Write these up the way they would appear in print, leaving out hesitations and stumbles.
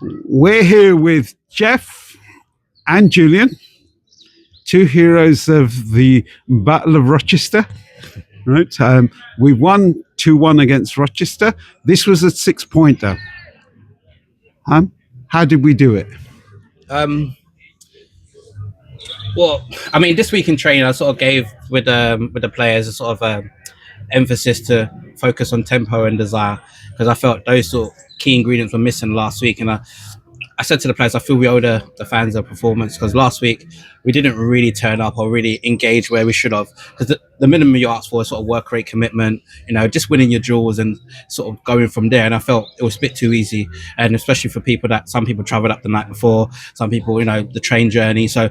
We're here with Jeff and Julian, two heroes of the Battle of Rochester. Right, we won 2-1 against Rochester. This was a 6-pointer. How did we do it? Well, I mean, this week in training, I sort of gave with the players a sort of emphasis to focus on tempo and desire, because I felt those sort of key ingredients were missing last week. And I said to the players, I feel we owe the fans a performance, because last week we didn't really turn up or really engage where we should have. Because the minimum you ask for is sort of work rate commitment, just winning your duels and sort of going from there. And I felt it was a bit too easy, and especially for some people traveled up the night before, some people, the train journey. So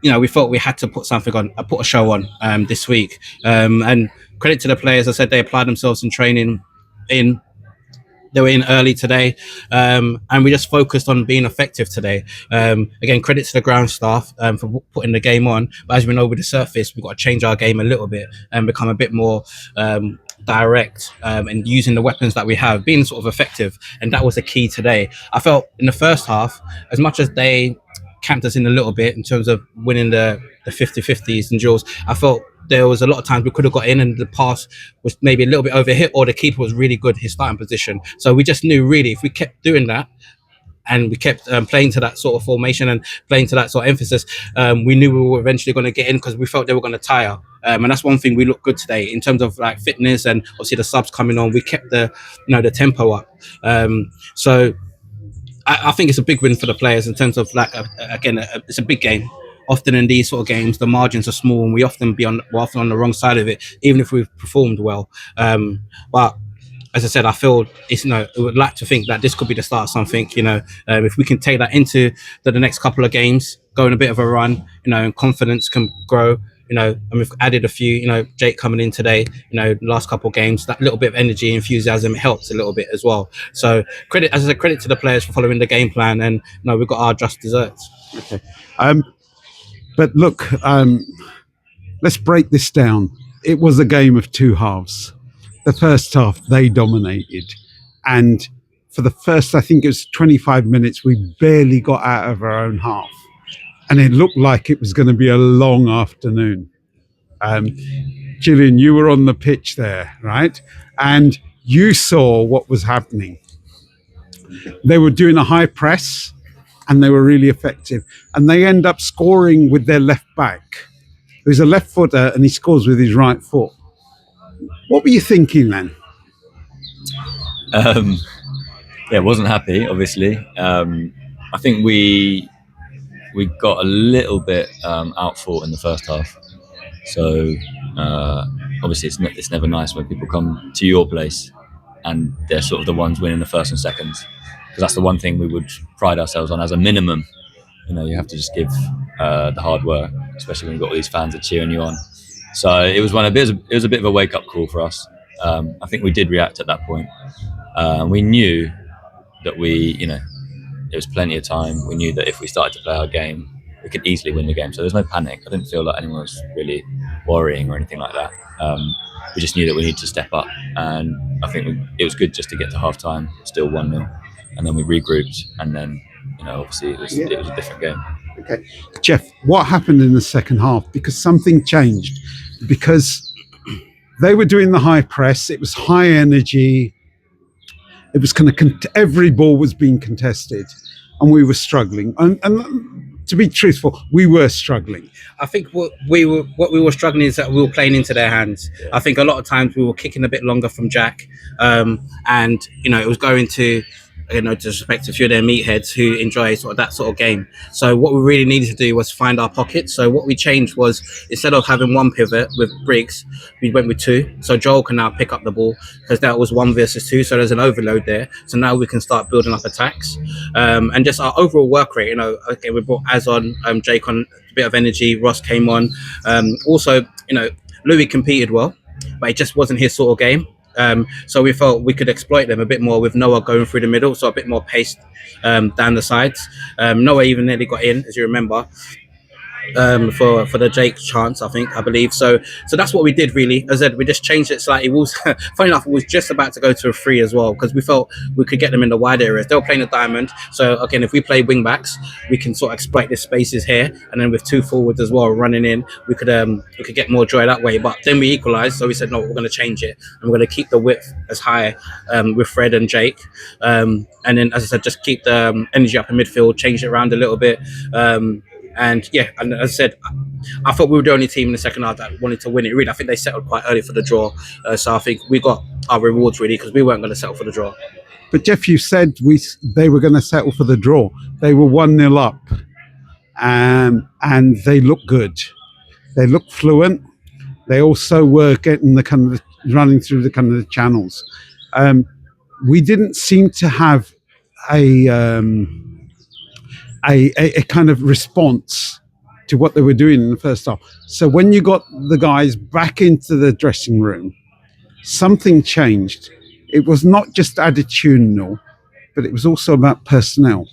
we thought we had to put something on, put a show on this week. And credit to the players. I said they applied themselves in training. They were in early today, and we just focused on being effective today. Again, credit to the ground staff for putting the game on. But as we know, with the surface, we've got to change our game a little bit and become a bit more direct and using the weapons that we have, being sort of effective. And that was the key today. I felt in the first half, as much as they camped us in a little bit in terms of winning the 50-50s and duels, I felt there was a lot of times we could have got in and the pass was maybe a little bit overhit, or the keeper was really good, his starting position. So we just knew really if we kept doing that and we kept playing to that sort of formation and playing to that sort of emphasis, we knew we were eventually going to get in, because we felt they were going to tire. And that's one thing we looked good today in terms of like fitness, and obviously the subs coming on, we kept the tempo up. So I think it's a big win for the players in terms of it's a big game. Often in these sort of games, the margins are small, and we're often on the wrong side of it, even if we've performed well. But as I said, I feel I would like to think that this could be the start of something. If we can take that into the next couple of games, go on a bit of a run, and confidence can grow. And we've added a few, Jake coming in today, last couple of games, that little bit of energy, enthusiasm helps a little bit as well. So credit to the players for following the game plan, and we've got our just desserts. Okay. But look, let's break this down. It was a game of two halves. The first half, they dominated. And for the first, I think it was 25 minutes, we barely got out of our own half. And it looked like it was going to be a long afternoon. Julian, you were on the pitch there, right? And you saw what was happening. They were doing a high press, and they were really effective. And they end up scoring with their left back, who's a left footer, and he scores with his right foot. What were you thinking then? Wasn't happy, obviously. I think we got a little bit outfought in the first half. So obviously it's never nice when people come to your place and they're sort of the ones winning the first and seconds, because that's the one thing we would pride ourselves on as a minimum. You have to just give the hard work, especially when you've got all these fans that are cheering you on. So it was a bit of a wake up call for us. I think we did react at that point. We knew that there was plenty of time. We knew that if we started to play our game, we could easily win the game. So there's no panic. I didn't feel like anyone was really worrying or anything like that. We just knew that we needed to step up, and I think it was good just to get to half time, still 1-0, and then we regrouped, and then obviously it was a different game. Okay, Jeff, what happened in the second half? Because something changed. Because they were doing the high press, it was high energy. It was every ball was being contested, and we were struggling. And to be truthful, we were struggling. I think what we were struggling is that we were playing into their hands. I think a lot of times we were kicking a bit longer from Jack, and it was going to disrespect a few of their meatheads who enjoy that sort of game. So what we really needed to do was find our pockets. So what we changed was, instead of having one pivot with Briggs, we went with two. So Joel can now pick up the ball, because that was 1 versus 2. So there's an overload there. So now we can start building up attacks. And just our overall work rate, we brought Az on, Jake on, a bit of energy, Ross came on. Also, Louis competed well, but it just wasn't his sort of game. So we felt we could exploit them a bit more with Noah going through the middle, so a bit more pace down the sides. Noah even nearly got in, as you remember. for the Jake chance, I believe. So that's what we did really. As I said, we just changed it slightly. We was funny enough, we was just about to go to a 3 as well because we felt we could get them in the wide areas. They were playing a diamond, so again, if we play wing backs, we can sort of exploit the spaces here, and then with 2 forwards as well running in, we could get more joy that way. But then we equalised, so we said no, we're going to change it, and we're going to keep the width as high with Fred and Jake, and then as I said, just keep the energy up in midfield, change it around a little bit. And yeah, and as I said, I thought we were the only team in the second half that wanted to win it. Really, I think they settled quite early for the draw, so I think we got our rewards really because we weren't going to settle for the draw. But Jeff, you said they were going to settle for the draw. They were 1-0 up, and they looked good. They looked fluent. They also were getting the kind of running through the kind of the channels. We didn't seem to have a kind of response to what they were doing in the first half. So when you got the guys back into the dressing room, something changed. It was not just attitudinal, but it was also about personnel.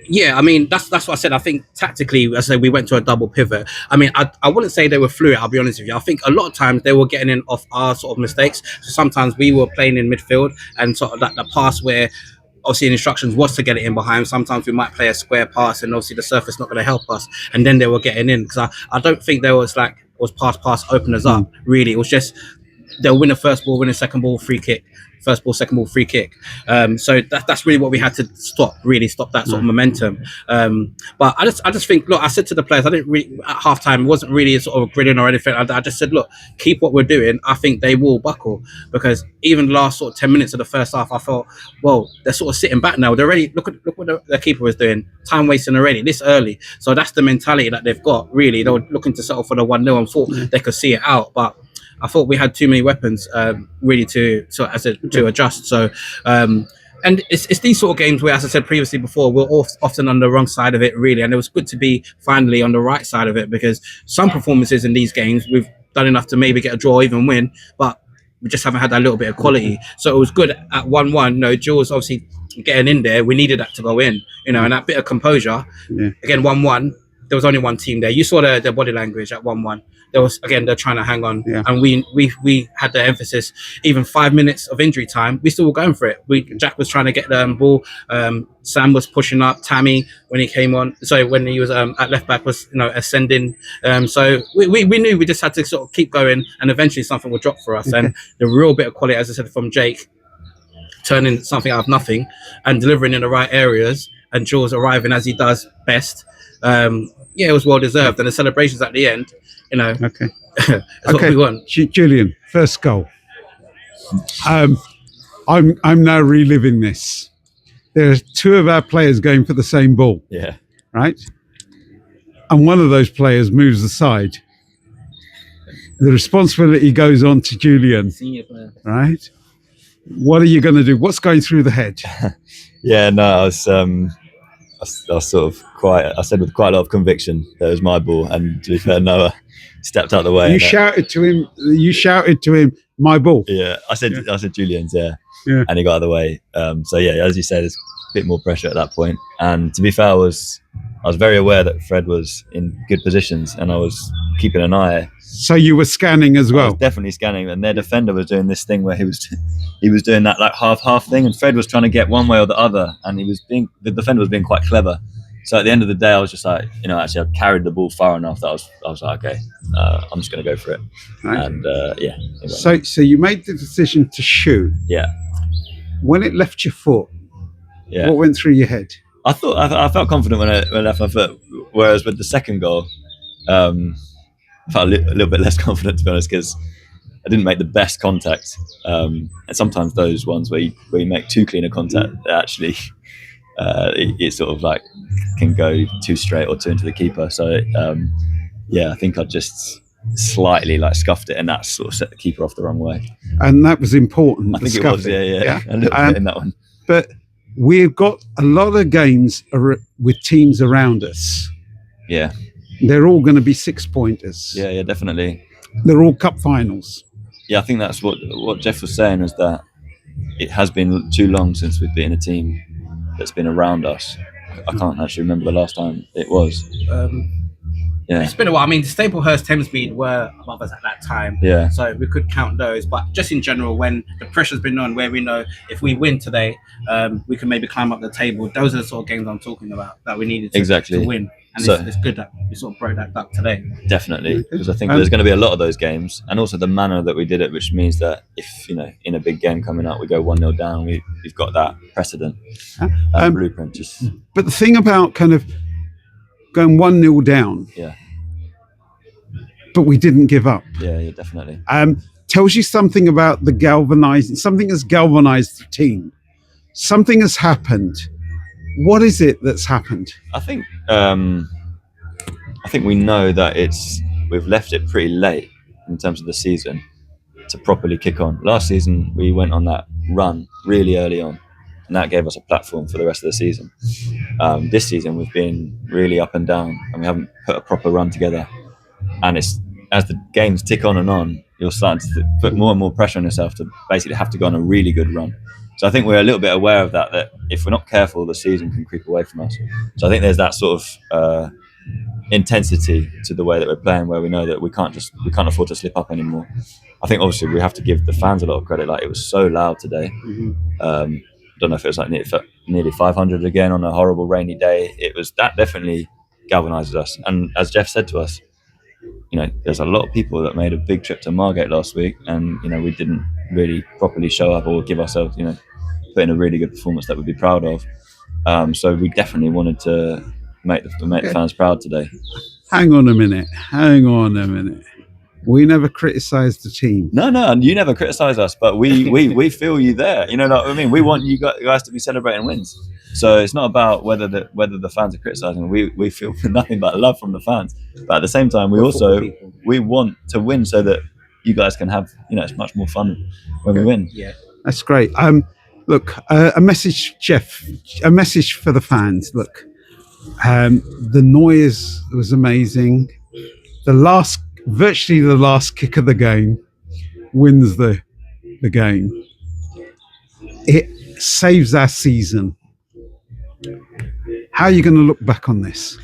Yeah, I mean that's what I said. I think tactically, as I said, we went to a double pivot. I mean, I wouldn't say they were fluid. I'll be honest with you. I think a lot of times they were getting in off our sort of mistakes. So sometimes we were playing in midfield and sort of that pass where obviously the instructions was to get it in behind. Sometimes we might play a square pass and obviously the surface not going to help us. And then they were getting in because I don't think there was pass openers up. Really, it was just they'll win a first ball, win a second ball, free kick. First ball, second ball, free kick. So that's really what we had to stop that sort of momentum. But I just think, look, I said to the players, I didn't really at halftime, it wasn't really a sort of grilling or anything. I just said, look, keep what we're doing. I think they will buckle because even the last sort of 10 minutes of the first half, I felt, well, they're sort of sitting back now. They're already look what the keeper was doing, time wasting already this early. So that's the mentality that they've got. Really, they were looking to settle for the 1-0 and thought they could see it out, but I thought we had too many weapons really to adjust. So and it's these sort of games where, as I said previously before, we're often on the wrong side of it really, and it was good to be finally on the right side of it because some performances in these games we've done enough to maybe get a draw or even win, but we just haven't had that little bit of quality. So it was good at 1-1. No, Jules obviously getting in there, we needed that to go in, and that bit of composure. Again, 1-1. There was only one team there. You saw their body language at 1-1. There was, again, they're trying to hang on. And we had the emphasis. Even 5 minutes of injury time, we still were going for it. Jack was trying to get the ball. Sam was pushing up. Tammy, when he came on, when he was at left back, was ascending. So we knew we just had to sort of keep going, and eventually something would drop for us. And the real bit of quality, as I said, from Jake, turning something out of nothing and delivering in the right areas, and Jules arriving as he does best. It was well deserved, and the celebrations at the end, Okay. what we want. Julian, first goal. I'm now reliving this. There are 2 of our players going for the same ball. Yeah. Right? And one of those players moves aside. The responsibility goes on to Julian. Senior player. Right? What are you going to do? What's going through the head? I was sort of I said with quite a lot of conviction that it was my ball, and to be fair, Noah stepped out the way. You shouted to him, my ball. Yeah, I said Julian's, yeah. And he got out of the way. So yeah, as you said, there's a bit more pressure at that point. And to be fair, I was very aware that Fred was in good positions, and I was keeping an eye. So you were scanning as well? I was definitely scanning, and their defender was doing this thing where he was doing that like half thing, and Fred was trying to get one way or the other, and the defender was being quite clever. So at the end of the day, I was just like, actually I carried the ball far enough that I was like, okay, I'm just going to go for it. Right. And So you made the decision to shoot. Yeah. When it left your foot, what went through your head? I felt confident when I left my foot, whereas with the second goal, I felt a little bit less confident, to be honest, because I didn't make the best contact. And sometimes those ones where you make too clean a contact, actually, it sort of like can go too straight or too into the keeper. So I think I just slightly like scuffed it, and that sort of set the keeper off the wrong way. And that was important. I think it was, yeah. A little bit in that one. But we've got a lot of games with teams around us. Yeah. They're all going to be 6-pointers. Yeah, definitely. They're all cup finals. Yeah, I think that's what Jeff was saying, is that it has been too long since we've been a team that's been around us. I can't actually remember the last time it was. Yeah. It's been a while. I mean, Staplehurst, Thamesmead were above us at that time. Yeah. So we could count those. But just in general, when the pressure's been on, where we know if we win today, we can maybe climb up the table. Those are the sort of games I'm talking about that we needed to win. And So- it's good that we sort of broke that duck today. Definitely, because I think there's going to be a lot of those games, and also the manner that we did it, which means that if in a big game coming up, we go 1-0 down, we've got that precedent, blueprint. Just But the thing about kind of going 1-0 down, but we didn't give up. yeah, definitely. Tells you something about something has galvanized the team. Something has happened. What is it that's happened? I think we know that we've left it pretty late in terms of the season to properly kick on. Last season we went on that run really early on, and that gave us a platform for the rest of the season. This season we've been really up and down, and we haven't put a proper run together. And it's as the games tick on, you're starting to put more and more pressure on yourself to basically have to go on a really good run. So I think we're a little bit aware of that if we're not careful, the season can creep away from us. So I think there's that sort of intensity to the way that we're playing, where we know that we can't afford to slip up anymore. I think obviously we have to give the fans a lot of credit. Like, it was so loud today. I don't know if it was like nearly 500 again on a horrible rainy day. That definitely galvanizes us. And as Jeff said to us, there's a lot of people that made a big trip to Margate last week, and we didn't really properly show up or give ourselves, put in a really good performance that we'd be proud of. So we definitely wanted to make the fans proud today. Hang on a minute. We never criticised the team. No, and you never criticise us, but we feel you there. You know what I mean? We want you guys to be celebrating wins. So it's not about whether the fans are criticising. We feel nothing but love from the fans. But at the same time, we want to win so that you guys can have it's much more fun when we win. Yeah, that's great. Look, a message, Jeff. A message for the fans. Look, the noise was amazing. Virtually the last kick of the game wins the game. It saves our season. How are you going to look back on this?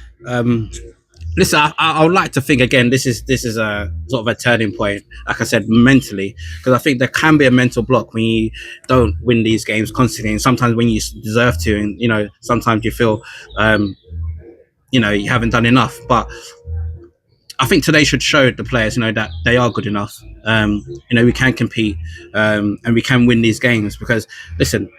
Listen, I would like to think again. This is a sort of a turning point. Like I said, mentally, because I think there can be a mental block when you don't win these games constantly, and sometimes when you deserve to, and sometimes you feel, you haven't done enough. But I think today should show the players, that they are good enough. We can compete, and we can win these games. Because listen,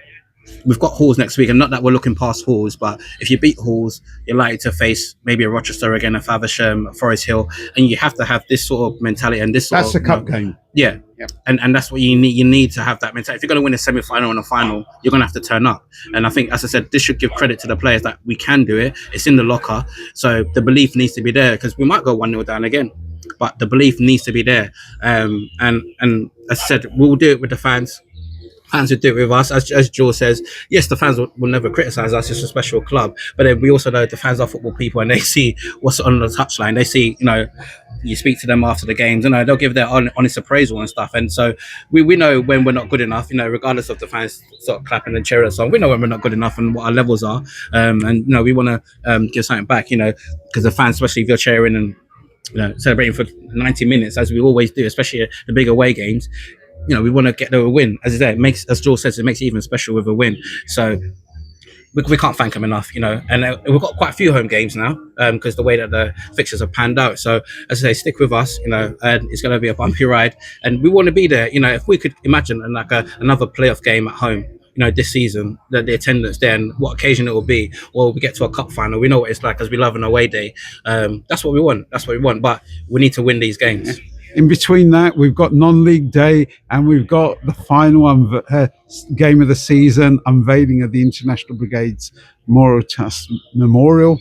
we've got Halls next week, and not that we're looking past Halls, but if you beat Halls, you're likely to face maybe a Rochester again, a Faversham, a Forest Hill, and you have to have this sort of mentality and this sort That's of... a cup game. Yeah. And that's what you need. You need to have that mentality. If you're going to win a semi-final and a final, you're going to have to turn up. And I think, as I said, this should give credit to the players that we can do it. It's in the locker. So the belief needs to be there, because we might go 1-0 down again, but the belief needs to be there. And as I said, we'll do it with the fans. Fans would do it with us. As Joel says, yes, the fans will never criticise us. It's a special club. But then we also know the fans are football people, and they see what's on the touchline. They see, you speak to them after the games, they'll give their honest appraisal and stuff. And so we know when we're not good enough, regardless of the fans sort of clapping and cheering us on, we know when we're not good enough and what our levels are. And we want to give something back, because the fans, especially if you're cheering and celebrating for 90 minutes, as we always do, especially at the big away games, we want to get a win. As I say, as Joel says, it makes it even special with a win. So we can't thank them enough, and we've got quite a few home games now, because the way that the fixtures have panned out. So as I say, stick with us, and it's going to be a bumpy ride, and we want to be there. If we could imagine another playoff game at home, this season, the attendance there, and what occasion it will be, or we get to a cup final, we know what it's like, as we love an away day. That's what we want. But we need to win these games. In between that, we've got non-league day, and we've got the final game of the season, unveiling of the International Brigade's Moral Trust Memorial.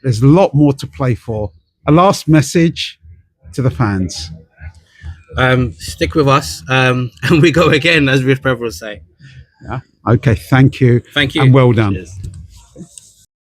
There's a lot more to play for. A last message to the fans. Stick with us, and we go again, as Rich Breville will say. Yeah. Okay. Thank you. Thank you. And well done. Cheers.